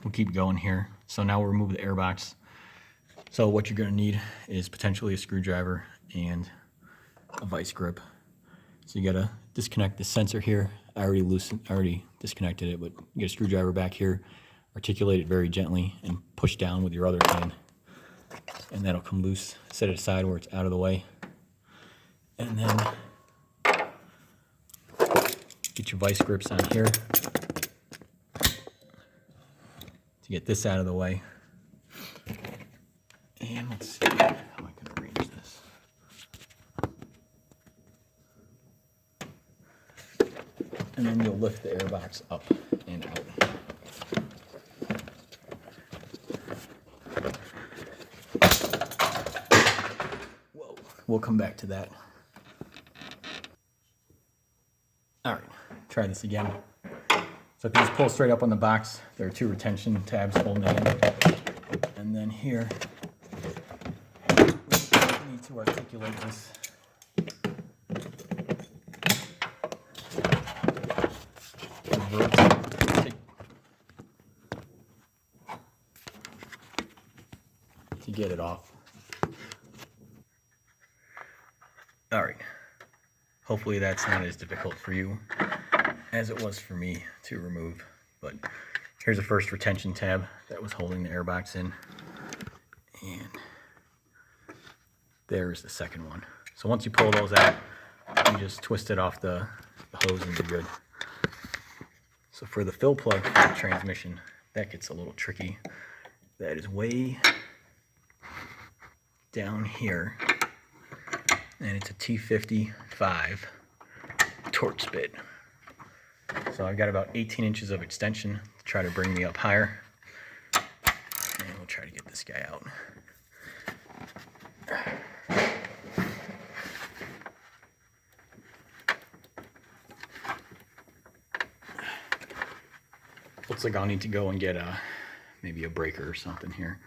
We'll keep going here. So now we'll remove the air box. So what you're going to need is potentially a screwdriver and a vice grip. So you got to disconnect the sensor here. I already disconnected it, but you get a screwdriver back here, articulate it very gently, and push down with your other hand, and that'll come loose. Set it aside where it's out of the way, and then get your vice grips on here to get this out of the way. And let's see how I can arrange this. And then you'll lift the air box up and out. Whoa, we'll come back to that. All right, try this again. So if you just pull straight up on the box, there are 2 retention tabs holding it in. And then here, we need to articulate this. To get it off. All right. Hopefully that's not as difficult for you as it was for me to remove. But here's the first retention tab that was holding the airbox in. And there's the second one. So once you pull those out, you just twist it off the hose and you're good. So for the fill plug for the transmission, that gets a little tricky. That is way down here, and it's a T55 torch bit. So I've got about 18 inches of extension to try to bring me up higher, and we'll try to get this guy out. Looks like I'll need to go and get maybe a breaker or something here.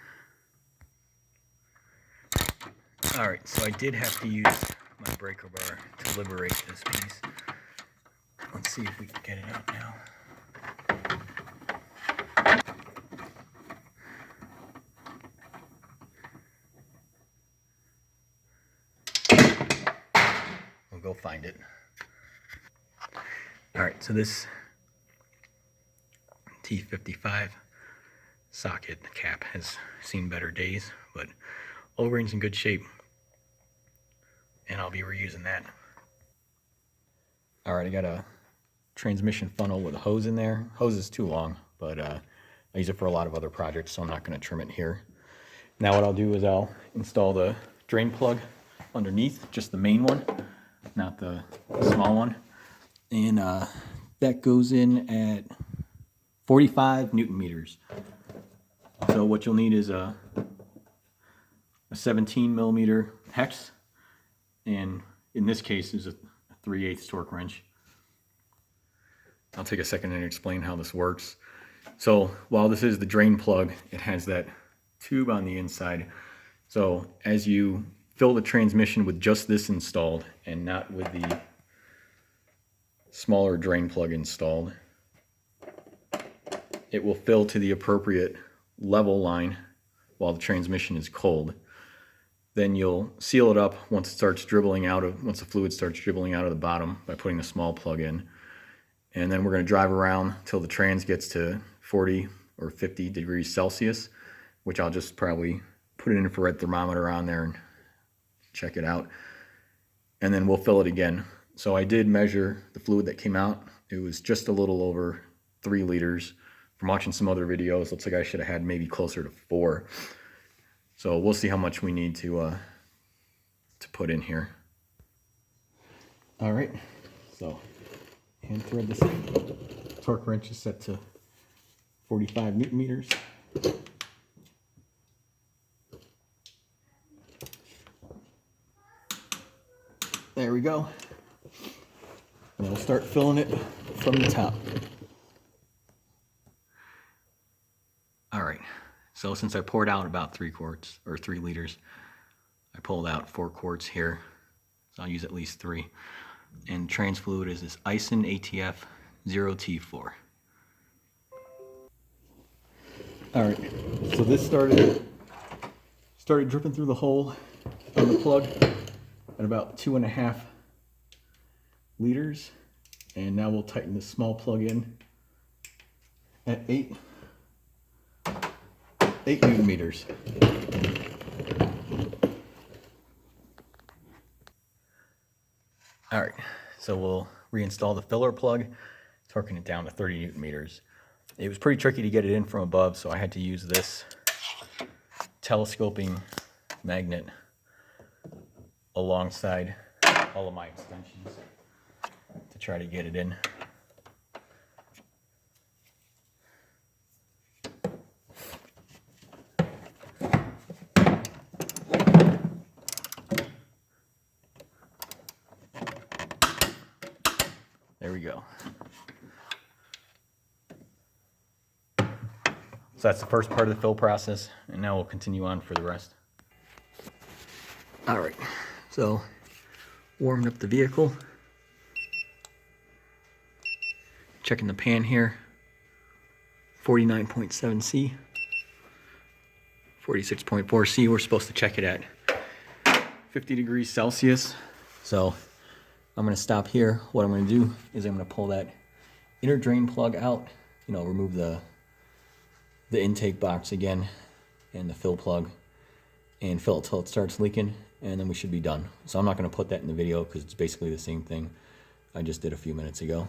Alright, so I did have to use my breaker bar to liberate this piece. Let's see if we can get it out now. We'll go find it. Alright, so this T55 socket cap has seen better days, but O-ring's in good shape, and I'll be reusing that. Alright, I got a transmission funnel with a hose in there. Hose is too long, but I use it for a lot of other projects, so I'm not going to trim it here. Now what I'll do is I'll install the drain plug underneath, just the main one, not the small one. And that goes in at 45 Newton meters. So what you'll need is a 17 millimeter hex, and in this case is a 3/8 torque wrench. I'll take a second and explain how this works. So while this is the drain plug, it has that tube on the inside. So as you fill the transmission with just this installed and not with the smaller drain plug installed, it will fill to the appropriate level line while the transmission is cold. Then you'll seal it up once the fluid starts dribbling out of the bottom by putting the small plug in. And then we're going to drive around till the trans gets to 40 or 50 degrees Celsius, which I'll just probably put an infrared thermometer on there and check it out. And then we'll fill it again. So I did measure the fluid that came out. It was just a little over 3 liters. From watching some other videos, looks like I should have had maybe closer to 4. So we'll see how much we need to put in here. All right, so hand thread this in. Torque wrench is set to 45 Newton meters. There we go. And we'll start filling it from the top. All right, so since I poured out about 3 quarts or 3 liters, I pulled out 4 quarts here. So I'll use at least 3. And trans fluid is this Aisin ATF-0T4. All right, so this started dripping through the hole on the plug at about 2.5 liters. And now we'll tighten this small plug in at 8 Newton meters. All right, so we'll reinstall the filler plug, torquing it down to 30 Newton meters. It was pretty tricky to get it in from above, so I had to use this telescoping magnet alongside all of my extensions to try to get it in. There we go. So that's the first part of the fill process, and now we'll continue on for the rest. All right, so warming up the vehicle. Checking the pan here, 49.7 C, 46.4 C. We're supposed to check it at 50 degrees Celsius. So I'm gonna stop here. What I'm gonna do is I'm gonna pull that inner drain plug out, remove the intake box again and the fill plug and fill it till it starts leaking, and then we should be done. So I'm not gonna put that in the video because it's basically the same thing I just did a few minutes ago.